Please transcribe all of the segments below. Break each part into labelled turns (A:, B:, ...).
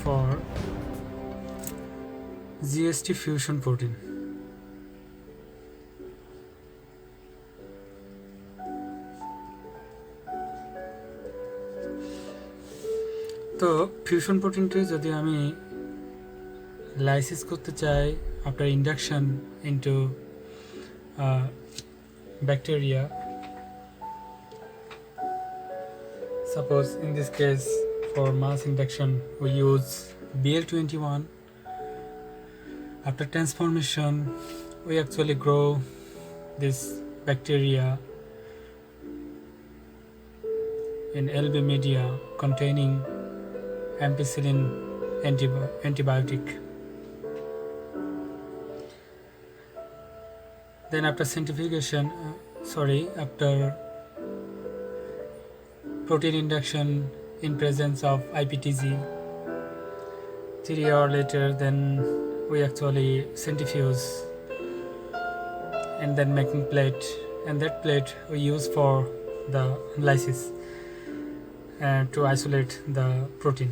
A: for GST fusion protein. তো fusion প্রোটিনটি যদি আমি lysis করতে চাই after induction into bacteria, suppose in this case for mass induction we use Bl21. After transformation we actually grow this bacteria in LB media containing ampicillin antibiotic. Then after centrifugation, after protein induction in presence of iptg, 3 hours later then we actually centrifuge and then making plate, and that plate we use for the lysis to isolate the protein.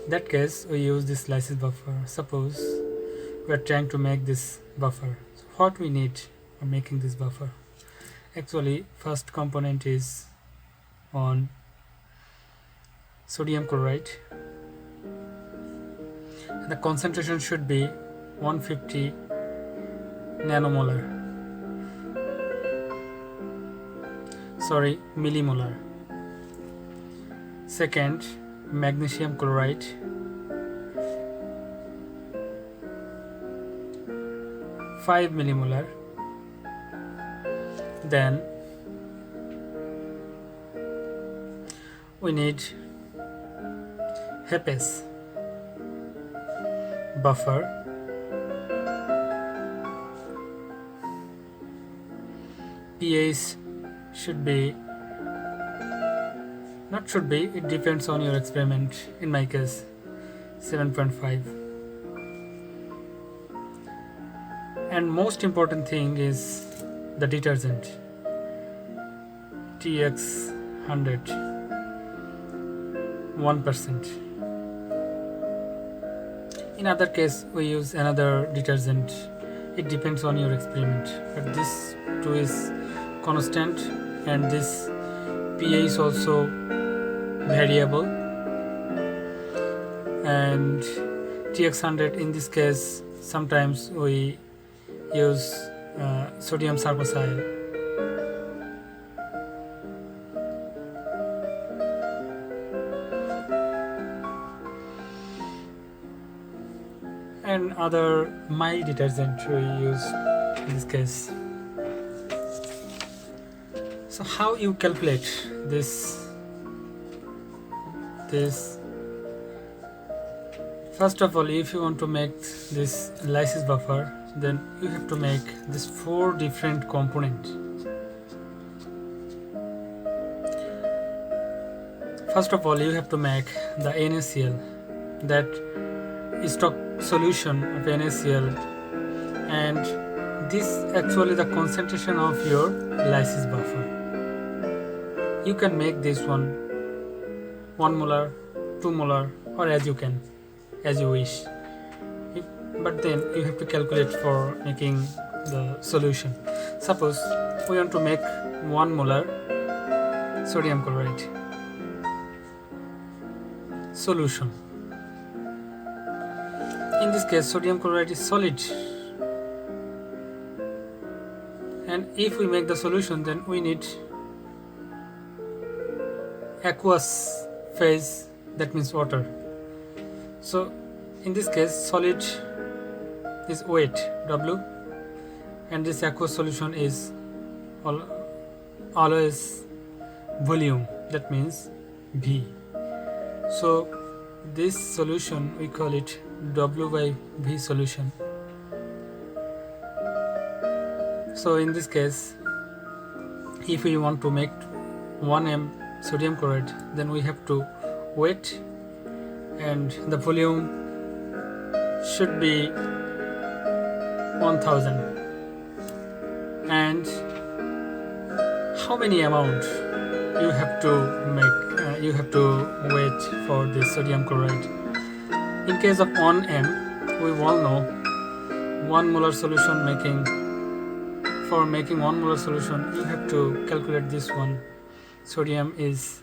A: In that case we use this lysis buffer. Suppose we are trying to make this buffer. So what we need for making this buffer? Actually first component is on sodium chloride. The concentration should be 150 millimolar. Second, magnesium chloride, 5 millimolar. Then we need HEPAS buffer, pH should be, it depends on your experiment. In my case 7.5. And most important thing is the detergent, TX100 1%. In other case we use another detergent. It depends on your experiment, but this too is constant, and this pH also variable. And TX100, in this case sometimes we use sodium sarcosyl. And other mild detergent we use in this case. So how you calculate this? First of all, if you want to make this lysis buffer, then you have to make this 4 different components. First of all, you have to make the NaCl, that is stock solution of NaCl, and this actually the concentration of your lysis buffer. You can make this one 1 molar, 2 molar, or as you wish. But then you have to calculate for making the solution. Suppose we want to make 1 molar sodium chloride solution. In this case sodium chloride is solid, and if we make the solution then we need aqueous phase, that means water. So in this case solid is weight W, and this aqueous solution is always volume, that means V. So this solution we call it W by V solution. So in this case if we want to make 1 m sodium chloride, then we have to weight, and the volume should be 1000. And how many amount you have to make you have to wait for the sodium chloride. In case of 1m, we all know 1 molar solution for making 1 molar solution you have to calculate this one. Sodium is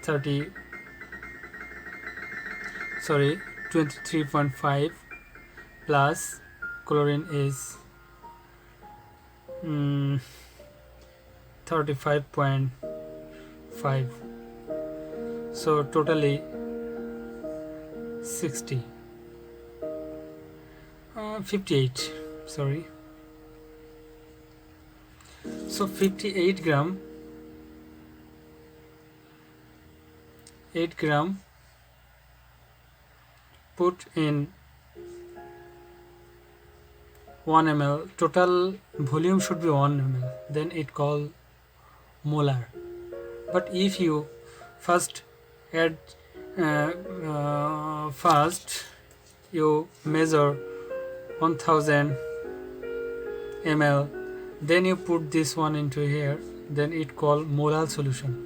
A: 23.5 plus chlorine is 35.5, so totally 58, sorry. So 58 gram, 8 gram put in 1 ml, total volume should be 1 ml, then it called molar. But if you first add you measure 1000 ml, then you put this one into here, then it called molar solution.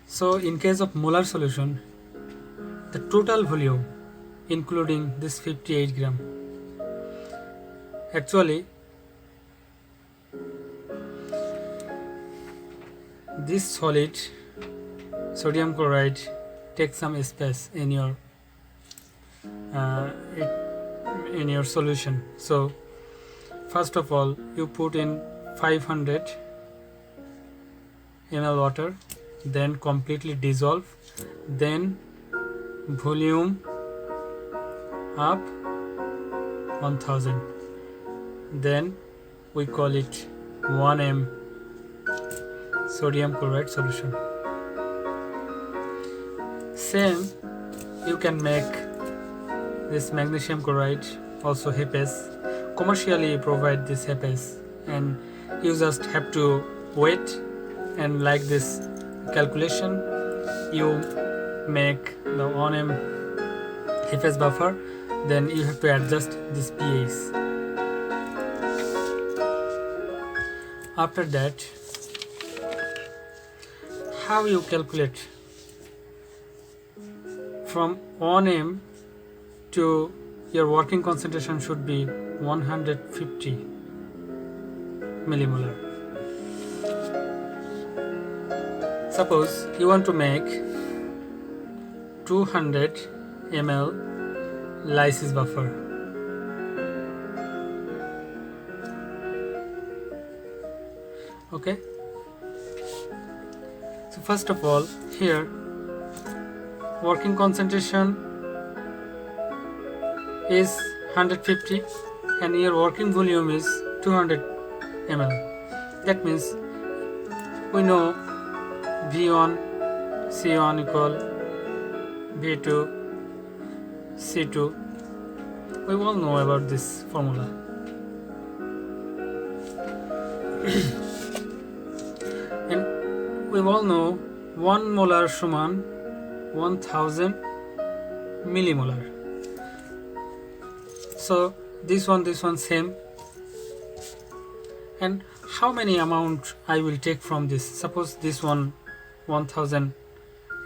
A: So in case of molar solution, the total volume including this 58 gram, actually this solid sodium chloride takes some space in your solution. So first of all you put in 500 ml water, then completely dissolve, then volume up 1000, then we call it 1m sodium chloride solution. Same you can make this magnesium chloride, also HEPAS. Commercially you provide this HEPAS and you just have to wait, and like this calculation you make the 1m HEPAS buffer, then you have to adjust this pH. After that, how you calculate from 1m to your working concentration should be 150 millimolar. Suppose you want to make 200 ml lysis buffer. Okay, so first of all here working concentration is 150 and your working volume is 200 ml. That means we know V1 C1 equal V2 C2. We all know about this formula. And we all know 1 molar suman 1000 millimolar. So this one same. And how many amount I will take from this? Suppose this one 1000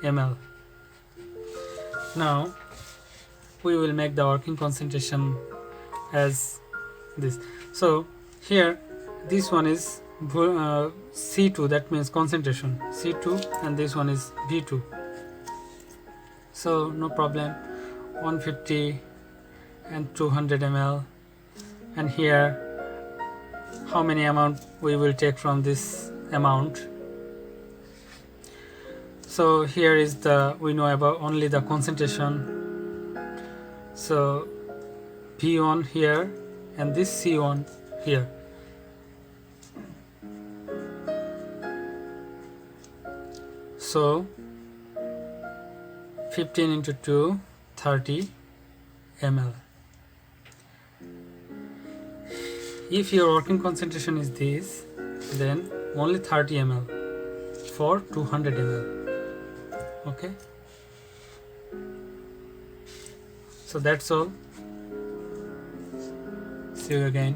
A: ml. Now we will make the working concentration as this. So here this one is C2, that means concentration C2, and this one is V2. So no problem, 150 and 200 ml. And here how many amount we will take from this amount? So here is we know about only the concentration. So P1 here and this C1 here. So 15 into 2, 30 ml. If your working concentration is this, then only 30 ml for 200 ml. Okay, so that's all. See you again.